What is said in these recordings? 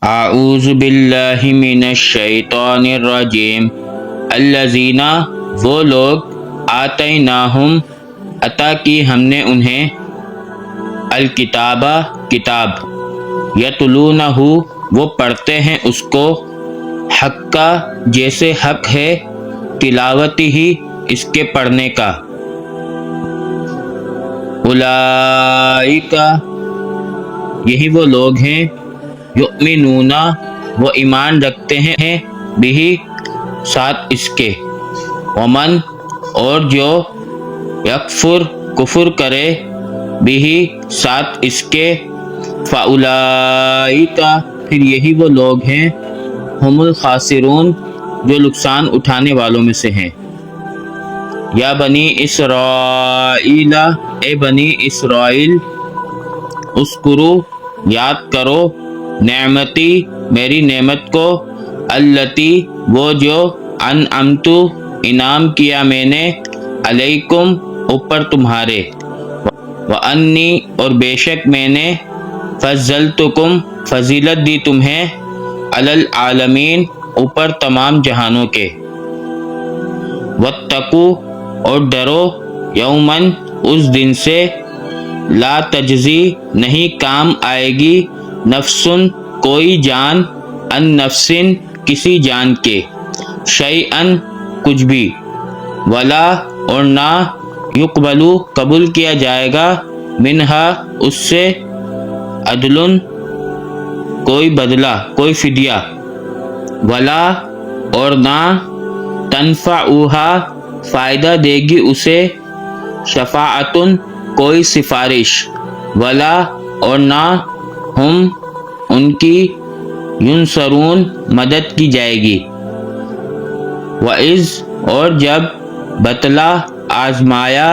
اعوذ باللہ من الشیطان الرجیم الذین وہ لوگ آتیناہم عطا کی ہم نے انہیں الکتابہ کتاب یتلونہ وہ پڑھتے ہیں اس کو حق کا جیسے حق ہے تلاوتی ہی اس کے پڑھنے کا اولئک یہی وہ لوگ ہیں یؤمنون وہ ایمان رکھتے ہیں بھی ساتھ اس کے ومن اور جو یکفر کفر کرے بھی ساتھ اس کے فاولئک پھر یہی وہ لوگ ہیں ہم الخاسرون جو نقصان اٹھانے والوں میں سے ہیں یا بنی اسرائیل اے بنی اسرائیل اذکروا یاد کرو نعمتی میری نعمت کو التی وہ جو انعمت انعام کیا میں نے علیکم اوپر تمہارے وانی اور بے شک میں نے فضلتکم فضیلت دی تمہیں علی العالمین اوپر تمام جہانوں کے واتقوا اور ڈرو یومن اس دن سے لا تجزی نہیں کام آئے گی نفسن کوئی جان ان نفسن کسی جان کے شیئن کچھ بھی ولا اور نہ یقبلو قبول کیا جائے گا منہا اس سے عدل کوئی بدلہ کوئی فدیہ ولا اور نہ تنفعوہا فائدہ دے گی اسے شفاعتن کوئی سفارش ولا اور نہ ہم ان کی ینصرون مدد کی جائے گی وَإِذْ اور جب بتلا آزمایا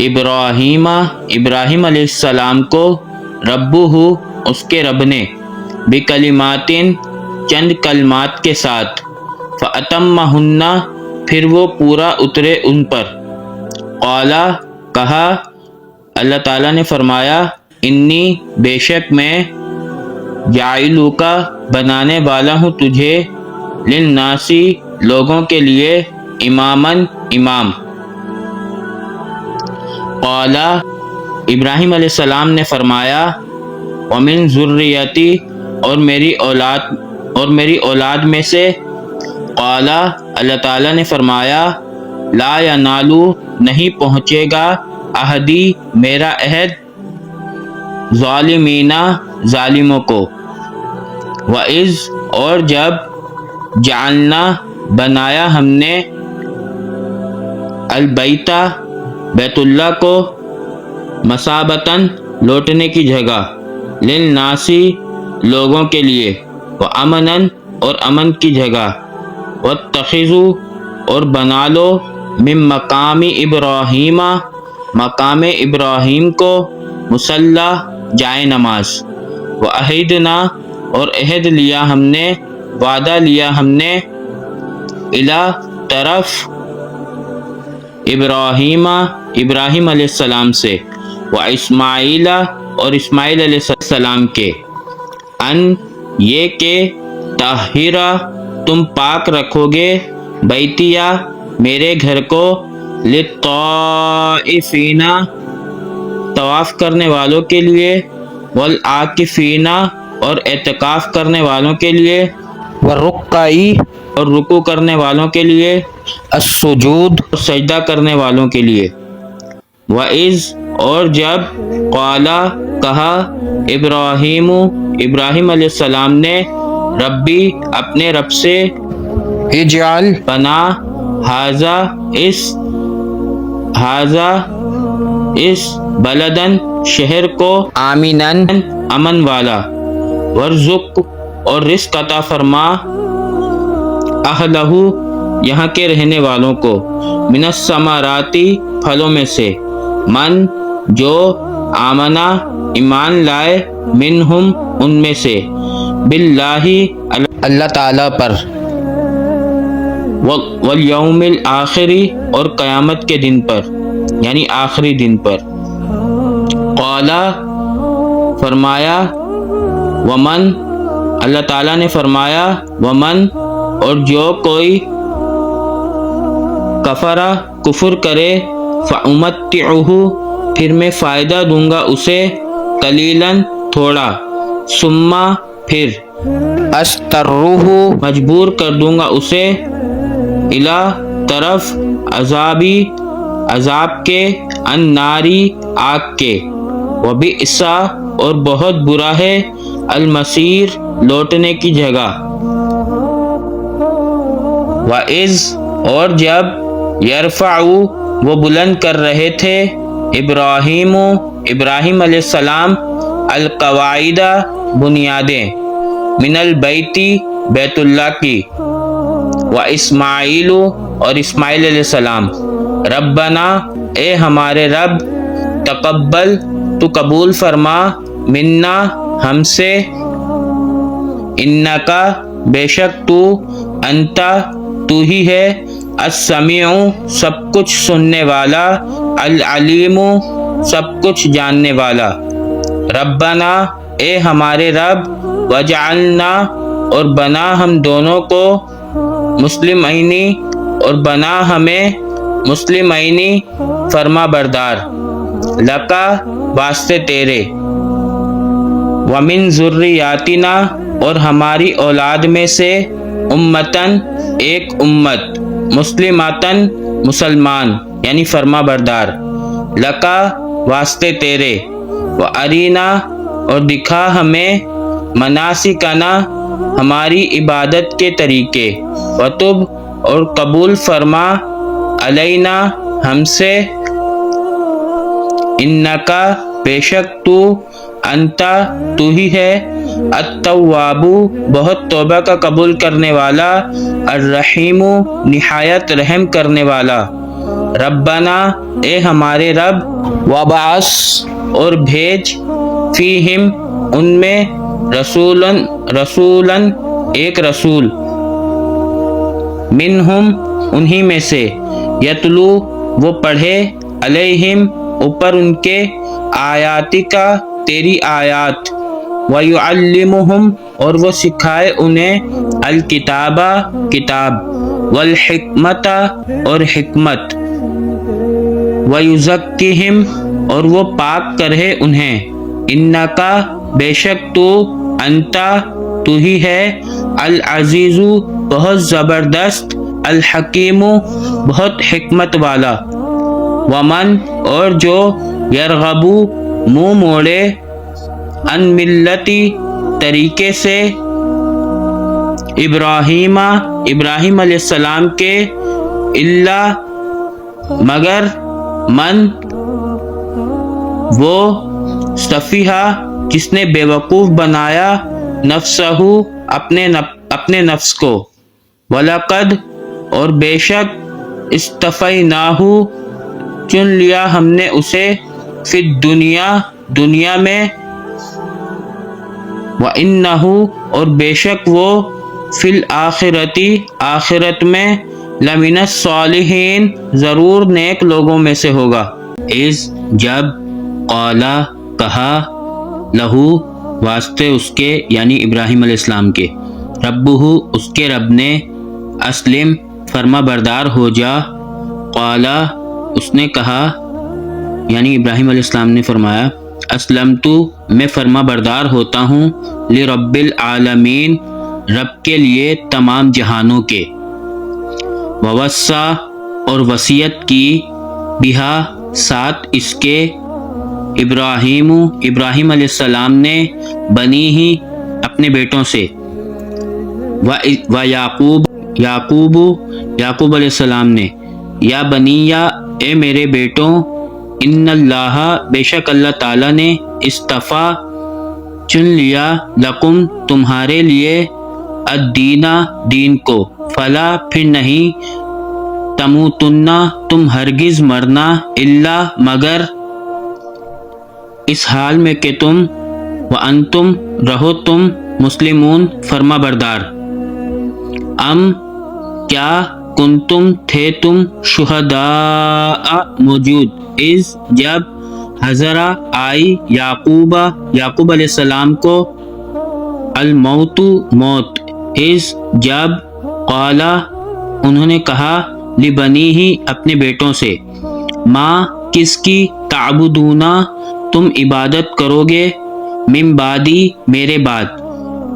ابراہیم علیہ السلام کو ربہ اس کے رب نے بکلمات چند کلمات کے ساتھ فأتمہن پھر وہ پورا اترے ان پر قالا کہا اللہ تعالیٰ نے فرمایا انی بے شک میں جاعلوکا بنانے والا ہوں تجھے للناسی لوگوں کے لیے اماماً امام قالا ابراہیم علیہ السلام نے فرمایا ومن ذریتی اور میری اولاد میں سے قالا اللہ تعالیٰ نے فرمایا لا ینالو نہیں پہنچے گا عہدی میرا عہد ظالمینہ ظالموں کو وَإِذْ اور جب جعلنا بنایا ہم نے البیتہ بیت اللہ کو مثابتاً لوٹنے کی جگہ للناسی لوگوں کے لیے وامناً اور امن کی جگہ واتخذوا اور بنا لو من مقام ابراہیم مقام ابراہیم کو مصلی جائے نماز وعہدنا اور عہد لیا ہم نے وعدہ لیا ہم نے الی طرف ابراہیم علیہ السلام سے واسماعیل اور اسماعیل علیہ السلام کے ان یہ کہ طاہرہ تم پاک رکھو گے بیتیا میرے گھر کو للطائفین طواف کرنے والوں کے لیے والعاکفین اور اعتکاف کرنے والوں کے لیے والرکعی اور رکوع کرنے والوں کے لیے السجود اور سجدہ کرنے والوں کے لیے وَإِذْ اور جب قالا کہا ابراہیم علیہ السلام نے ربی اپنے رب سے اجعل بنا ہذا اس بلدن شہر کو آمیناً امن والا ورزق اور رزق عطا فرما اہلہ یہاں کے رہنے والوں کو من الثمراتی پھلوں میں سے من جو آمنا ایمان لائے منہم ان میں سے باللہ اللہ تعالیٰ پر والیوم الآخری اور قیامت کے دن پر یعنی آخری دن پر قالا فرمایا ومن اللہ تعالیٰ نے فرمایا ومن اور جو کوئی کفرا کفر کرے فأمتعہ پھر میں فائدہ دوں گا اسے قلیلاً تھوڑا ثم پھر استرہ مجبور کر دوں گا اسے الی طرف عذاب کے الناری آگ کے وبئس اور بہت برا ہے المصیر لوٹنے کی جگہ وَإِذْ اور جب یرفع وہ بلند کر رہے تھے ابراہیم علیہ السلام القواعد بنیادیں من البیتی بیت اللہ کی واسماعیل اور اسماعیل علیہ السلام ربنا اے ہمارے رب تقبل تو قبول فرما منا ہم سے انکا بے شک تو انتا تو ہی ہے السمیع سب کچھ سننے والا العلیم سب کچھ جاننے والا ربنا اے ہمارے رب وجعلنا اور بنا ہم دونوں کو مسلمینی اور بنا ہمیں مسلمینی فرما بردار لکا واسطے تیرے ومن ذریاتنا اور ہماری اولاد میں سے امتن ایک امت مسلماتن مسلمان یعنی فرما بردار لکا واسطے تیرے وَأَرِنَا اور دکھا ہمیں مناسکنا ہماری عبادت کے طریقے وَتُبْ اور قبول فرما علینا ہم سے انکا بے شک تو انتا تو ہی ہے التواب بہت توبہ کا قبول کرنے والا الرحیم نہایت رحم کرنے والا ربنا اے ہمارے رب وبعث اور بھیج فیہم ان میں رسولاً ایک رسول منہم انہی میں سے یتلو وہ پڑھے علیہم اوپر ان کے آیاتی کا تیری آیات وَيُعَلِّمُهُمْ اور وہ سکھائے انہیں الکتابہ کتاب والحکمت اور حکمت وَيُزَكِّهِمْ اور وہ پاک کرے انہیں انکا بے شک تو انتا تو ہی ہے العزیز بہت زبردست الحکیم بہت حکمت والا ومن اور جو یرغبو منہ موڑے ان ملتی طریقے سے ابراہیم علیہ السلام کے اللہ مگر من وہ صفیہ جس نے بے وقوف بنایا نفسہ اپنے نفس کو وَلَقَدْ اور بے شک اصطفیناہ چن لیا ہم نے اسے فی دنیا میں وَإِنَّهُ اور بے شک وہ فی الآخرتی آخرت میں لمن الصالحین ضرور نیک لوگوں میں سے ہوگا اذ جب قالا کہا لہو واسطے اس کے یعنی ابراہیم علیہ السلام کے ربہ اس کے رب نے اسلم فرما بردار ہو جا قالا اس نے کہا یعنی ابراہیم علیہ السلام نے فرمایا اسلمتو میں فرما بردار ہوتا ہوں لرب العالمین رب کے لیے تمام جہانوں کے ووصا اور وصیت کی بہا ساتھ اس کے ابراہیم علیہ السلام نے بنی ہی اپنے بیٹوں سے و یعقوب علیہ السلام نے یا بنیا اے میرے بیٹوں ان اللہ بے شک اللہ تعالیٰ نے اصطفیٰ چن لیا لکم تمہارے لیے الدین دین کو فلا پھر نہیں تموتن تم ہرگز مرنا الا مگر اس حال میں کہ تم وانتم رہو تم مسلمون فرما بردار کیا کنتم تھے تم شہداء موجود از جب حضرہ آئی یعقوب علیہ السلام کو الموت موت، اذ جب، قالا انہوں نے کہا، لبنیہ اپنے بیٹوں سے، ماں کس کی، تعبدونا تم عبادت کرو گے، من بعدی میرے بعد،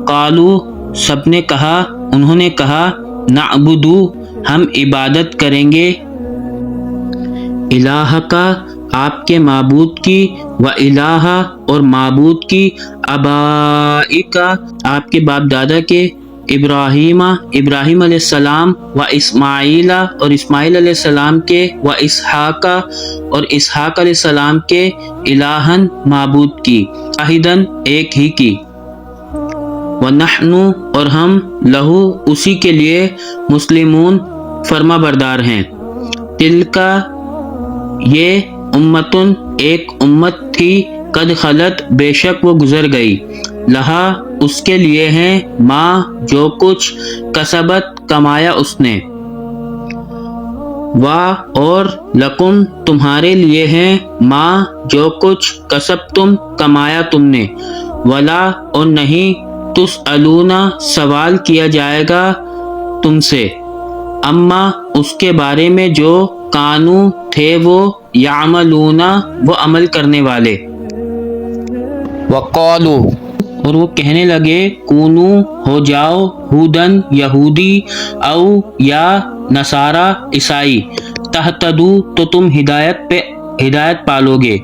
قالو سب نے کہا، انہوں نے کہا، نعبدو ہم عبادت کریں گے، الہ کا آپ کے معبود کی، و الہ اور معبود کی، آبائکا آپ کے باپ دادا کے، ابراہیم ابراہیم علیہ السلام، و اسماعیل اور اسماعیل علیہ السلام کے، و اسحاق اور اسحاق علیہ السلام کے، الہن معبود کی، واحدن ایک ہی کی، ونحن اور ہم، لہو اسی کے لیے، مسلمون فرما بردار ہیں، تلکا یہ، امتن ایک امت تھی، قد خلت بے شک وہ گزر گئی، لہا اس کے لیے ہیں، ماں جو کچھ، کسبت کمایا اس نے، اور لکم تمہارے لیے ہیں، ماں جو کچھ، کسب تم کمایا تم نے، ولا اور نہیں، تسألون سوال کیا جائے گا تم سے، اما اس کے بارے میں جو، کانو تھے وہ، یعملون وہ عمل کرنے والے، وقالو اور وہ کہنے لگے، کونو ہو جاؤ، ہودن یہودی، او یا نصارا عیسائی، تہتدو تو تم ہدایت پالو گے،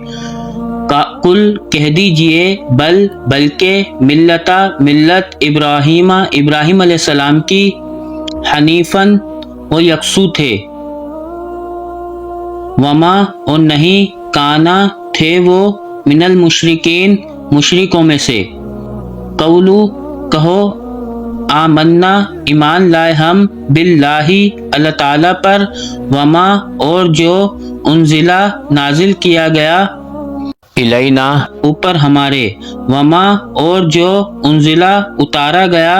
قل کہہ دیجئے، بلکہ ملت ابراہیم علیہ السلام کی، حنیفاً وہ یکسو تھے، وما اور نہیں، کانا تھے وہ، من المشرکین مشرکوں میں سے، قولو کہو، آمنا ایمان لائے ہم، باللہ اللہ تعالیٰ پر، وما اور جو، انزلہ نازل کیا گیا، الینا اوپر ہمارے، وما اور جو، انزلہ اتارا گیا،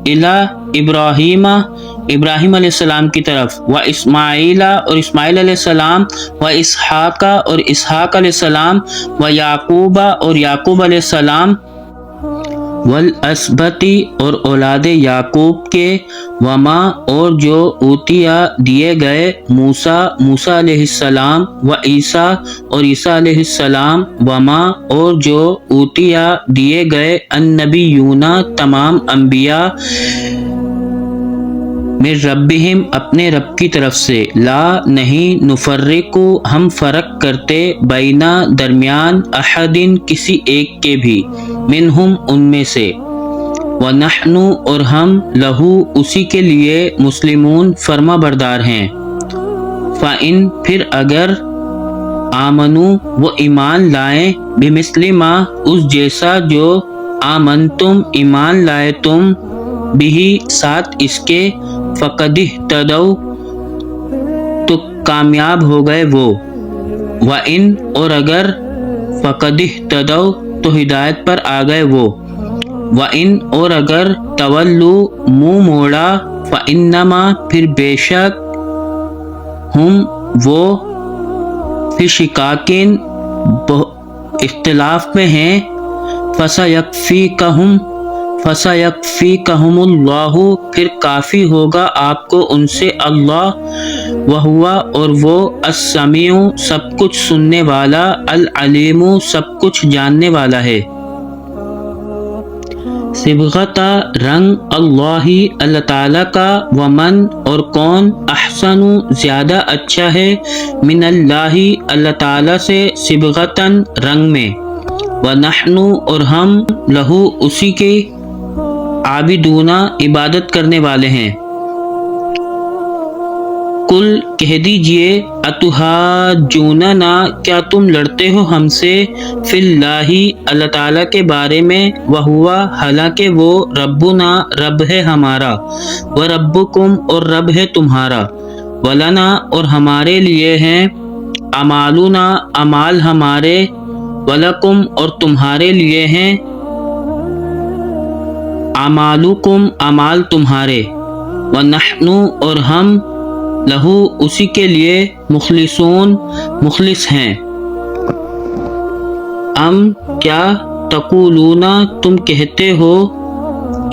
الی ابراہیم علیہ السلام کی طرف، و اسماعیل اور اسماعیل علیہ السلام، و اسحاق اور اسحاق علیہ السلام، و یعقوب اور یعقوب علیہ السلام، والاسبطی اور اولاد یعقوب کے، وما اور جو، اوتیا دیے گئے، موسیٰ علیہ السلام، و عیسیٰ اور عیسیٰ علیہ السلام، وما اور جو، اوتیا دیے گئے، النبیون تمام انبیاء، من ربہم اپنے رب کی طرف سے، لا نہیں، نفرقو ہم فرق کرتے، بینا درمیان، احدن کسی ایک کے بھی، منہم ان میں سے، ونحن اور ہم، لہو اسی کے لیے، مسلمون فرما بردار ہیں، فإن پھر اگر، آمنو وہ ایمان لائیں، بمثل ما اس جیسا جو، آمنتم ایمان لائے تم، بھی ساتھ اس کے، فقد اہتدوا تو کامیاب ہو گئے وہ، وإن اور اگر، فقد اہتدوا تو ہدایت پر آ گئے وہ، وإن اور اگر، تولوا منہ موڑا، فإنما پھر بے شک، ہم وہ، فی شقاقٍ اختلاف میں ہیں، فَسَيَكْفِيكَهُمُ اللَّهُ پھر کافی ہوگا آپ کو ان سے اللہ، وَهُوَ اور وہ، السمیع سب کچھ سننے والا، العلیم سب کچھ جاننے والا ہے، صبغۃ رنگ، اللہ تعالیٰ کا، ومن اور کون، احسن زیادہ اچھا ہے، من اللہ تعالیٰ سے، صبغۃً رنگ میں، ونحن اور ہم، لہو اسی کے، عابدون عبادت کرنے والے ہیں، قل کہہ دیجئے، اتحاجوننا کیا تم لڑتے ہو ہم سے، فی اللہ اللہ تعالیٰ کے بارے میں، وہو حالانکہ وہ، ربنا رب ہے ہمارا، وربکم اور رب ہے تمہارا، ولنا اور ہمارے لیے ہیں، اعمالنا اعمال ہمارے، ولکم اور تمہارے لیے ہیں، اعمالکم اعمال تمہارے، ونحن اور ہم، لہو اسی کے لیے، مخلصون مخلص ہیں، کیا تقولون تم کہتے ہو،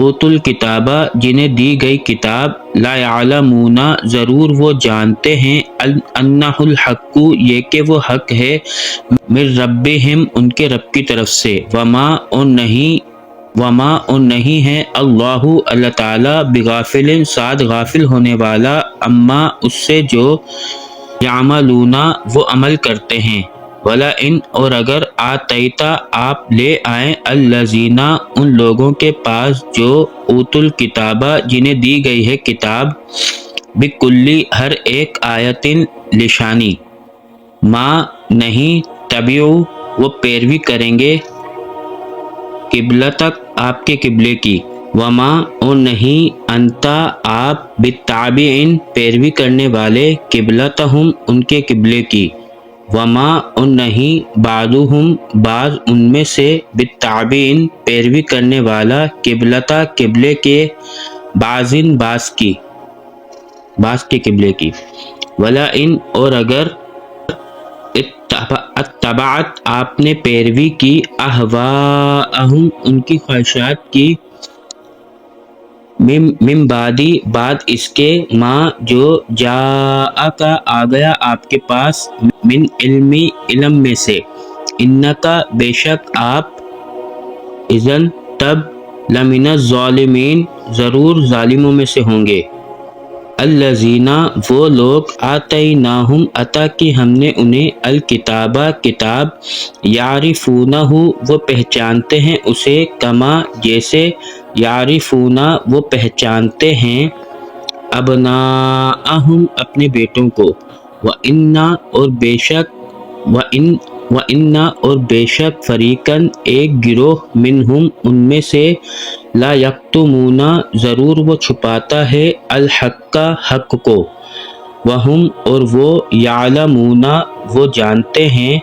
اوتل کتابہ جنہیں دی گئی کتاب لا یعلمون ضرور وہ جانتے ہیں انہ الحق یہ کہ وہ حق ہے من ربہم ان کے رب کی طرف سے وما اور نہیں ہے اللہ تعالی بغافل ساتھ غافل ہونے والا اما اس سے جو یعملون وہ عمل کرتے ہیں ولا ان اور اگر آتیتا آپ لے آئیں الذین ان لوگوں کے پاس جو اوت الکتابہ جنہیں دی گئی ہے کتاب بکلی ہر ایک آیتن نشانی ما نہیں تبعو وہ پیروی کریں گے قبلتک آپ کے قبلے کی وما اور نہیں انتا آپ بالتابعین پیروی کرنے والے قبلتہم ان کے قبلے کی وما اور نہیں بعضہم بعض ان میں سے بالتابعین پیروی کرنے والا قبلتا قبلے کے بعضن بعض کے قبلے کی ولا ان اور اگر اتبعت آپ نے پیروی کی اہواءہم ان کی خواہشات کی من بعدی بعد اس کے ما جو جاءکا آ گیا آپ کے پاس من علم میں سے انکا بے شک آپ اذن تب لمن الظالمین ضرور ظالموں میں سے ہوں گے الذین وہ لوگ آتیناہم عطا کی ہم نے انہیں الکتابہ کتاب یعرفونہ وہ پہچانتے ہیں اسے کما جیسے یعرفون وہ پہچانتے ہیں ابناءہم اپنے بیٹوں کو وَإِنَّ اور بے شک فریقاً ایک گروہ منہم ان میں سے لا یکتمون ضرور وہ چھپاتا ہے الحق حق کو وہم اور وہ یعلمون وہ جانتے ہیں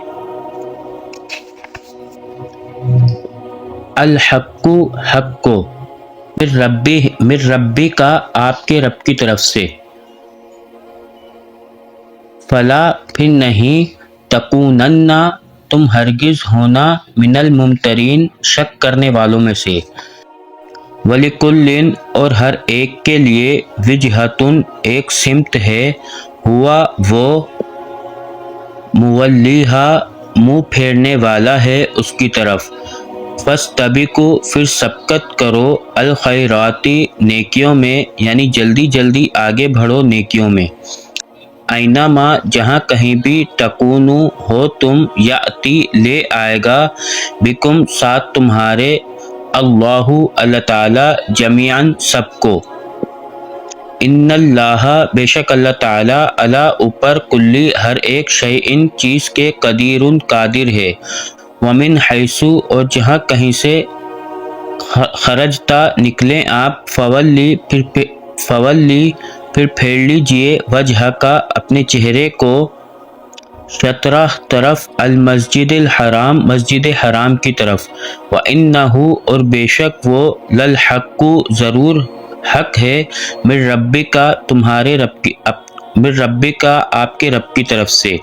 الحق حق کو من ربی کا آپ کے رب کی طرف سے فلا پھر نہیں تکونن تم ہرگز ہونا من الممترین شک کرنے والوں میں سے وَلِكُلٍّ اور ہر ایک کے لیے وجہتن ایک سمت ہے ہوا وہ مولیہا منہ پھیرنے والا ہے اس کی طرف فاستبقوا پھر سبقت کرو الخیراتی نیکیوں میں یعنی جلدی جلدی آگے بڑھو نیکیوں میں اینما جہاں کہیں بھی تکونو ہو تم یاتی لے آئے گا بکم ساتھ تمہارے اللہ تعالی جمیعاً سب کو ان اللہ بے شک اللہ تعالی علی اوپر کلی ہر ایک شیء چیز کے قدیر قادر ہے ومن حیث اور جہاں کہیں سے خرجتا نکلیں آپ فولی پھر پھیر لیجئے وجہ کا اپنے چہرے کو شطرہ طرف المسجد الحرام مسجد حرام کی طرف وَإِنَّهُ اور بے شک وہ للحق ضرور حق ہے من ربی کا تمہارے رب کی من ربی کا آپ کے رب کی طرف سے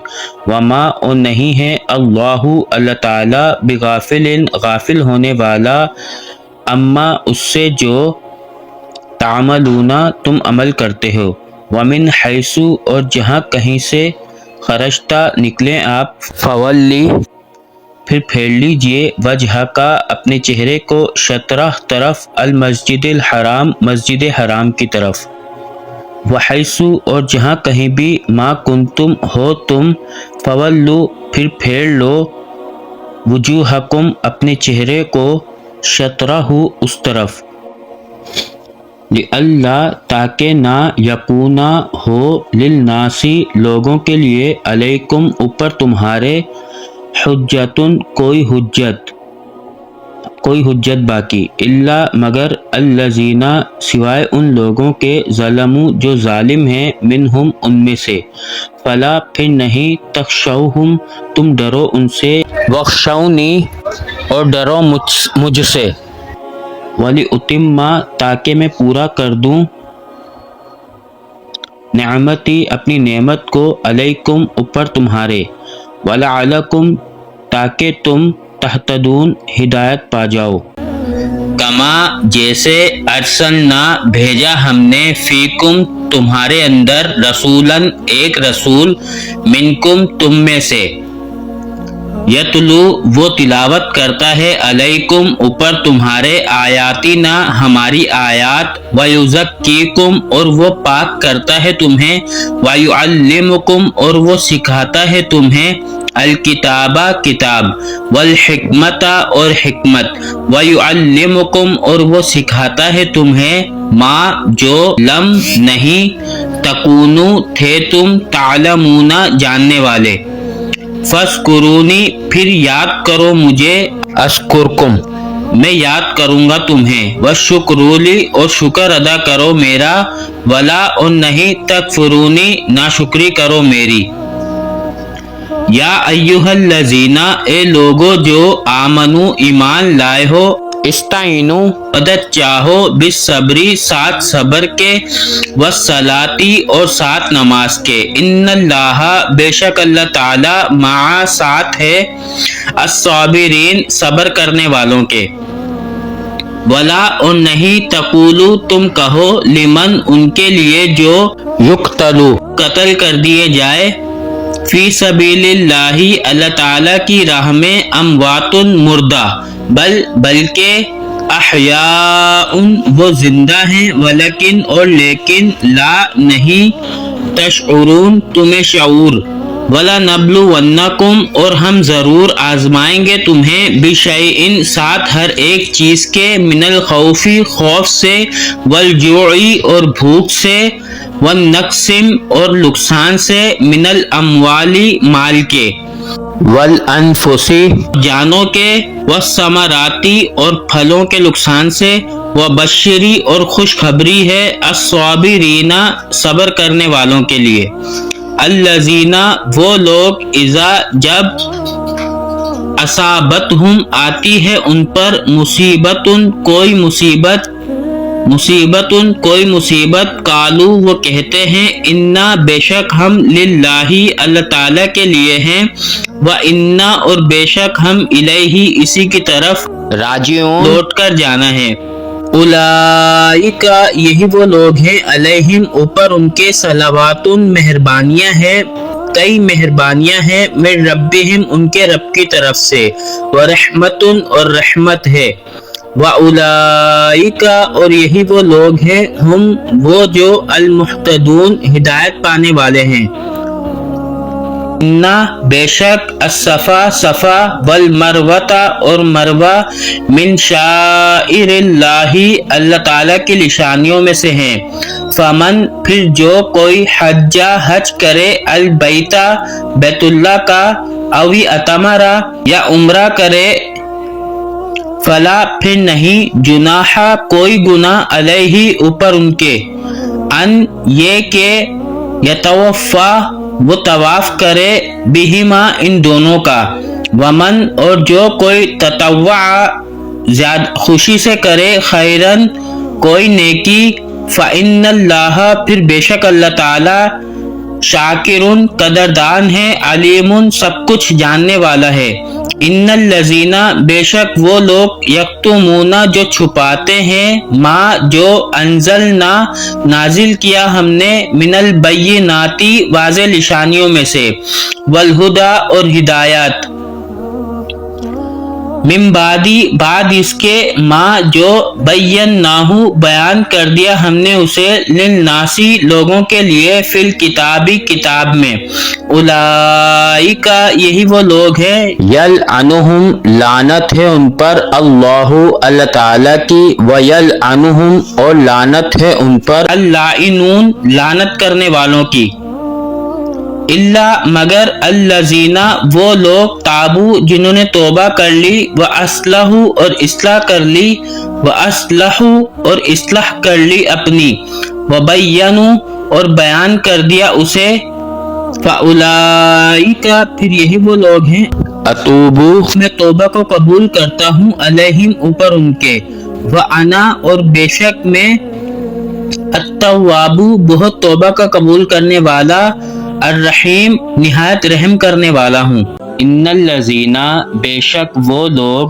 وما اور نہیں ہے اللہ تعالی بغافل غافل ہونے والا اما اس سے جو تعملون تم عمل کرتے ہو ومن حیث اور جہاں کہیں سے خرجتا نکلیں آپ فولی پھر پھیر لیجئے وجہ کا اپنے چہرے کو شطرہ طرف المسجد الحرام مسجد حرام کی طرف وحیث اور جہاں کہیں بھی ما کنتم ہو تم فولو پھر پھیر لو وجوہکم اپنے چہرے کو شطرہ اس طرف لئلا تاکہ نہ یکونا ہو للناسی لوگوں کے لیے علیکم اوپر تمہارے حجتن کوئی حجت باقی الا مگر الذین سوائے ان لوگوں کے ظلموا جو ظالم ہیں منہم ان میں سے فلا پھر نہیں تخشوہم تم ڈرو ان سے وخشونی اور ڈرو مجھ سے وَلِأُتِمَّ تاکہ میں پورا کر دوں نعمتی اپنی نعمت کو علیکم اوپر تمہارے وَلَعَلَكُمْ تاکہ تم تہتدون ہدایت پا جاؤ کما جیسے ارسلنا بھیجا ہم نے فیکم تمہارے اندر رسولن ایک رسول منکم تم میں سے یتلو وہ تلاوت کرتا ہے علیکم اوپر تمہارے آیاتنا ہماری آیات ویزکیکم اور وہ پاک کرتا ہے تمہیں ویعلمکم اور وہ سکھاتا ہے تمہیں الکتابہ کتاب والحکمت اور حکمت ویعلمکم اور وہ سکھاتا ہے تمہیں ما جو لم نہیں تکونو تھے تم تعلمون جاننے والے فاذکرونی پھر یاد کرو مجھے اذکرکم میں یاد کروں گا تمہیں وشکرولی اور شکر ادا کرو میرا ولا اور نہیں تکفرونی ناشکری کرو میری یا ایھا الذین اے لوگو جو آمنو ایمان لائے ہو استعینو مدد چاہو بالصبری ساتھ صبر کے والصلاتی اور ساتھ نماز کے ان اللہ بے شک اللہ تعالی مع ساتھ ہے الصابرین صبر کرنے والوں کے ولا اور نہیں تقولو تم کہو لمن ان کے لیے جو یقتلو قتل کر دیے جائے فی سبیل اللہ اللہ تعالی کی راہ میں اموات مردہ بلکہ احیاء وہ زندہ ہیں ولکن اور لیکن لا نہیں تشعرون تمہیں شعور ولا نبلونکم اور ہم ضرور آزمائیں گے تمہیں بشیء ساتھ ہر ایک چیز کے من الخوف خوف سے والجوع اور بھوک سے والنقص اور نقصان سے من الاموال مال کے والانفس جانوں کے والثمراتی اور پھلوں کے نقصان سے وبشری اور خوشخبری ہے الصابرین صبر کرنے والوں کے لیے الذین وہ لوگ اذا جب اصابتہم آتی ہے ان پر کوئی مصیبت قالو وہ کہتے ہیں انا بے شک ہم للہ اللہ تعالی کے لیے ہیں وَإِنَّا اور بے شک ہم الیہ اسی کی طرف راجعون لوٹ کر جانا ہے اولئک یہی وہ لوگ ہیں علیہم اوپر ان کے صلوات مہربانیاں ہیں کئی مہربانیاں ہیں من ربہم ان کے رب کی طرف سے ورحمت اور رحمت ہے وَأُولَئِكَ اور یہی وہ لوگ ہیں ہم وہ جو المحتدون ہدایت پانے والے ہیں بے شک الصفا صفا والمروہ اور مروہ من شعائر اللہ اللہ تعالیٰ کی نشانیوں میں سے ہیں فمن پھر جو کوئی حج کرے البیت بیت اللہ کا اوی اتمرا یا عمرہ کرے فلا پھر نہیں جناح کوئی گناہ علیہ اوپر ان کے ان یہ کہ یتوفا وہ طواف کرے بہما ان دونوں کا ومن اور جو کوئی تطوع زیادہ خوشی سے کرے خیرن کوئی نیکی فإن اللہ پھر بے شک اللہ تعالی شاکرن قدردان ہے علیم سب کچھ جاننے والا ہے ان الذین بے شک وہ لوگ یکتمون جو چھپاتے ہیں ما جو انزلنا نازل کیا ہم نے من البیناتی واضح نشانیوں میں سے والہدی اور ہدایات من بعد اس کے ما جو بیناہ بیان کر دیا ہم نے اسے للناسی لوگوں کے لیے فی الکتاب کتاب میں اولئک یہی وہ لوگ ہیں یلعنہم لعنت ہے ان پر اللہ تعالی کی ویلعنہم اور لعنت ہے ان پر اللائنون لعنت کرنے والوں کی اللہ مگر الذین وہ لوگ تابو جنہوں نے توبہ کر لی واصلحوا اور اصلاح کر لی واصلحوا اور اصلاح کر لی اپنی وبینوا اور بیان کر دیا اسے فاولئک پھر یہی وہ لوگ ہیں اتوبو میں توبہ کو قبول کرتا ہوں علیہم اوپر ان کے وانا اور بے شک میں التواب بہت توبہ کا قبول کرنے والا الرحیم نہایت رحم کرنے والا ہوں ان الذین بے شک وہ لوگ